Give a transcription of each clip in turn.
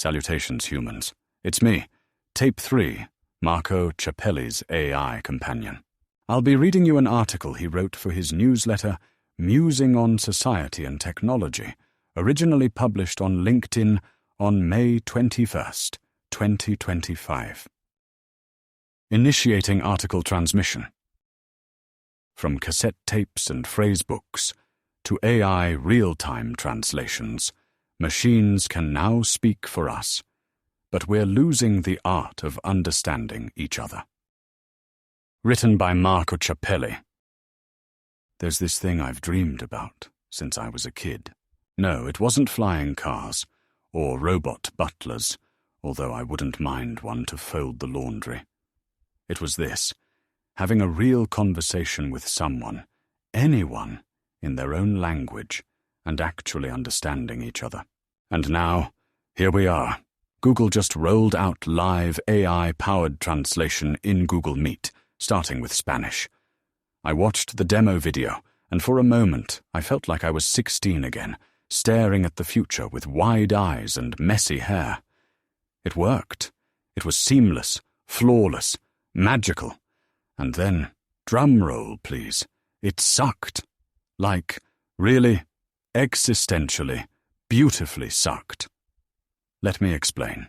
Salutations, humans. It's me, Tape 3, Marco Ciappelli's AI companion. I'll be reading you an article he wrote for his newsletter, Musing on Society and Technology, originally published on LinkedIn on May 21st, 2025. Initiating article transmission. From cassette tapes and phrasebooks to AI real-time translations, machines can now speak for us, but we're losing the art of understanding each other. Written by Marco Ciappelli. There's this thing I've dreamed about since I was a kid. No, it wasn't flying cars or robot butlers, although I wouldn't mind one to fold the laundry. It was this, having a real conversation with someone, anyone, in their own language, and actually understanding each other. And now, here we are. Google just rolled out live AI-powered translation in Google Meet, starting with Spanish. I watched the demo video, and for a moment I felt like I was 16 again, staring at the future with wide eyes and messy hair. It worked. It was seamless, flawless, magical. And then, drum roll, please, it sucked. Like, really, existentially, beautifully sucked. Let me explain.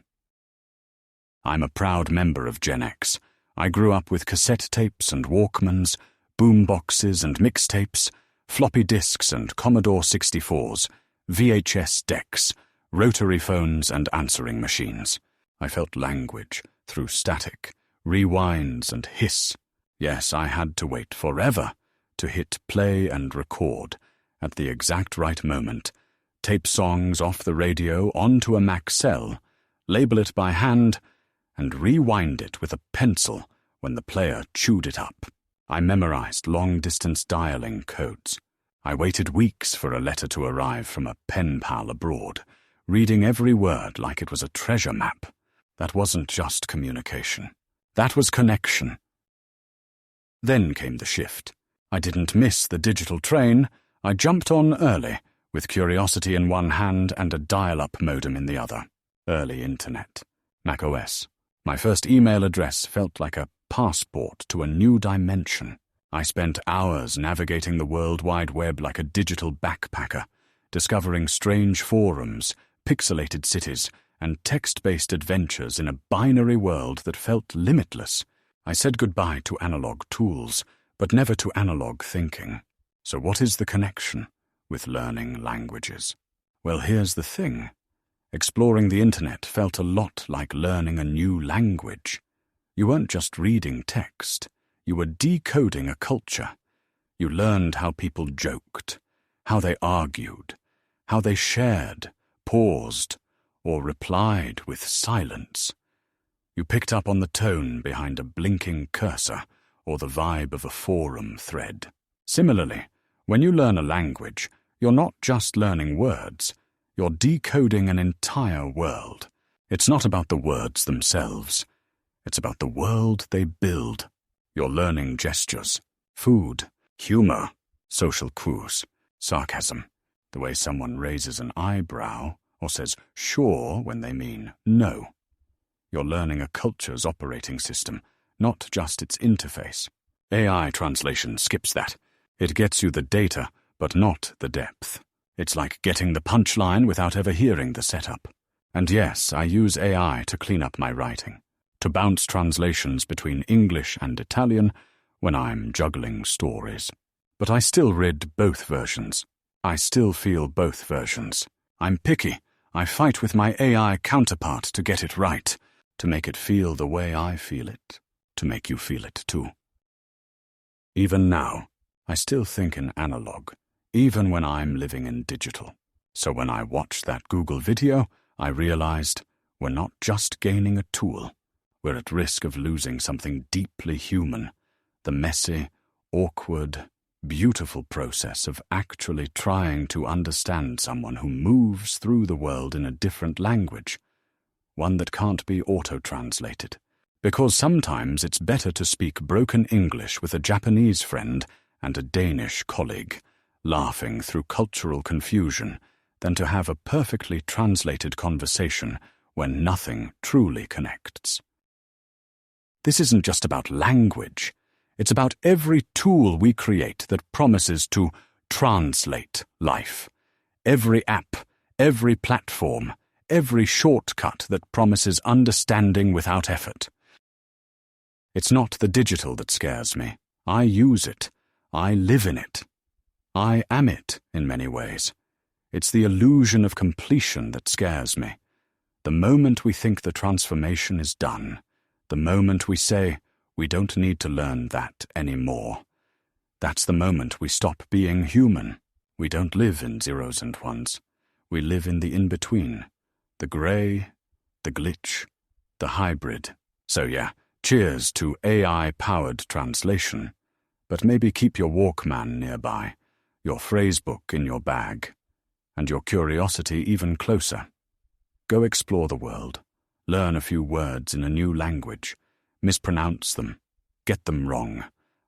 I'm a proud member of Gen X. I grew up with cassette tapes and Walkmans, boom boxes and mixtapes, floppy disks and Commodore 64s, VHS decks, rotary phones and answering machines. I felt language through static, rewinds and hiss. Yes, I had to wait forever to hit play and record at the exact right moment, tape songs off the radio onto a Maxell, label it by hand, and rewind it with a pencil when the player chewed it up. I memorized long-distance dialing codes. I waited weeks for a letter to arrive from a pen pal abroad, reading every word like it was a treasure map. That wasn't just communication. That was connection. Then came the shift. I didn't miss the digital train. I jumped on early, with curiosity in one hand and a dial-up modem in the other. Early internet. macOS. My first email address felt like a passport to a new dimension. I spent hours navigating the World Wide Web like a digital backpacker, discovering strange forums, pixelated cities, and text-based adventures in a binary world that felt limitless. I said goodbye to analog tools, but never to analog thinking. So what is the connection with learning languages? Well, here's the thing. Exploring the internet felt a lot like learning a new language. You weren't just reading text. You were decoding a culture. You learned how people joked, how they argued, how they shared, paused, or replied with silence. You picked up on the tone behind a blinking cursor or the vibe of a forum thread. Similarly, when you learn a language, you're not just learning words, you're decoding an entire world. It's not about the words themselves. It's about the world they build. You're learning gestures, food, humor, social cues, sarcasm, the way someone raises an eyebrow or says sure when they mean no. You're learning a culture's operating system, not just its interface. AI translation skips that. It gets you the data, but not the depth. It's like getting the punchline without ever hearing the setup. And yes, I use AI to clean up my writing, to bounce translations between English and Italian when I'm juggling stories. But I still read both versions. I still feel both versions. I'm picky. I fight with my AI counterpart to get it right, to make it feel the way I feel it, to make you feel it too. Even now, I still think in analog, even when I'm living in digital. So when I watched that Google video, I realized we're not just gaining a tool. We're at risk of losing something deeply human, the messy, awkward, beautiful process of actually trying to understand someone who moves through the world in a different language, one that can't be auto-translated. Because sometimes it's better to speak broken English with a Japanese friend and a Danish colleague, laughing through cultural confusion, than to have a perfectly translated conversation when nothing truly connects. This isn't just about language. It's about every tool we create that promises to translate life. Every app, every platform, every shortcut that promises understanding without effort. It's not the digital that scares me. I use it. I live in it. I am it in many ways. It's the illusion of completion that scares me. The moment we think the transformation is done, the moment we say, we don't need to learn that anymore, that's the moment we stop being human. We don't live in zeros and ones. We live in the in-between, the grey, the glitch, the hybrid. So yeah, cheers to AI-powered translation. But maybe keep your Walkman nearby, your phrasebook in your bag, and your curiosity even closer. Go explore the world, learn a few words in a new language, mispronounce them, get them wrong,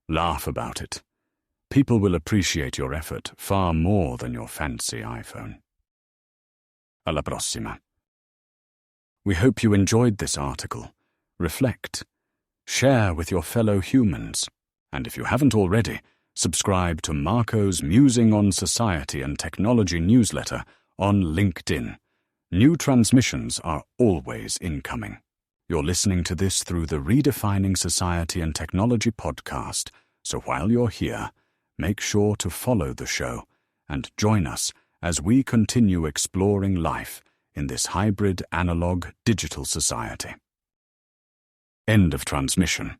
laugh about it. People will appreciate your effort far more than your fancy iPhone. Alla prossima. We hope you enjoyed this article. Reflect. Share with your fellow humans. And if you haven't already, subscribe to Marco's Musing on Society and Technology newsletter on LinkedIn. New transmissions are always incoming. You're listening to this through the Redefining Society and Technology podcast, so while you're here, make sure to follow the show and join us as we continue exploring life in this hybrid analog digital society. End of transmission.